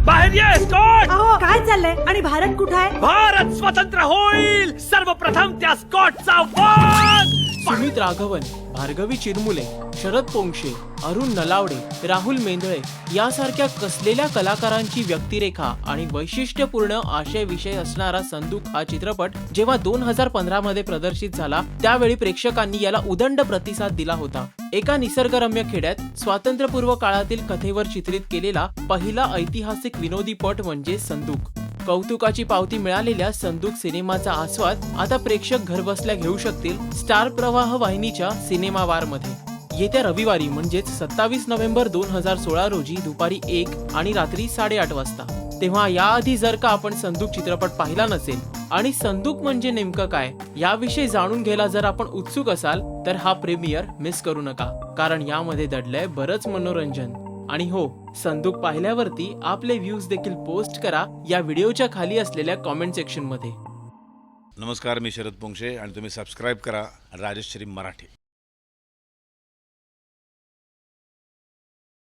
बाहेर ये स्कॉट. अहो काय चाललंय आणि भारत कुठं आहे? भारत स्वतंत्र होईल. सर्वप्रथम त्या स्कॉटचा वध. सुमित राघवन, भार्गवी चिरमुले, शरद पोंक्षे, अरुण नलावडे, राहुल मेंदळे यासारख्या कसलेल्या कलाकारांची व्यक्तिरेखा आणि वैशिष्ट्यपूर्ण आशय विषय असणारा संदूक हा चित्रपट जेव्हा 2015 मध्ये प्रदर्शित झाला त्यावेळी प्रेक्षकांनी याला उदंड प्रतिसाद दिला होता. एका निसर्गरम्य खेड्यात स्वातंत्र्यपूर्व काळातील कथेवर चित्रित केलेला पहिला ऐतिहासिक विनोदी पट म्हणजे संदूक. कौतुकाची पावती मिळालेल्या संदूक सिनेमाचा आस्वाद आता प्रेक्षक घरबसल्या घेऊ शकतील स्टार प्रवाह वाहिनीच्या सिनेमा वार मध्ये. येत्या रविवारी म्हणजेच 27 नोव्हेंबर 2016 रोजी दुपारी 1 आणि रात्री 8:30 वाजता. तेव्हा याआधी जर का आपण संदूक चित्रपट पाहिला नसेल आणि संदूक म्हणजे नेमकं काय याविषयी जाणून घ्यायला जर आपण उत्सुक असाल तर हा प्रीमियर मिस करू नका, कारण यामध्ये दडलंय बरंच मनोरंजन. आणि हो, संदूक पाहिल्यावरती आपले व्ह्यूज देखील पोस्ट करा या व्हिडिओच्या खाली असलेल्या कॉमेंट सेक्शन मध्ये. नमस्कार, मी शरद पोंक्षे आणि तुम्ही सबस्क्राईब करा राजश्री मराठी.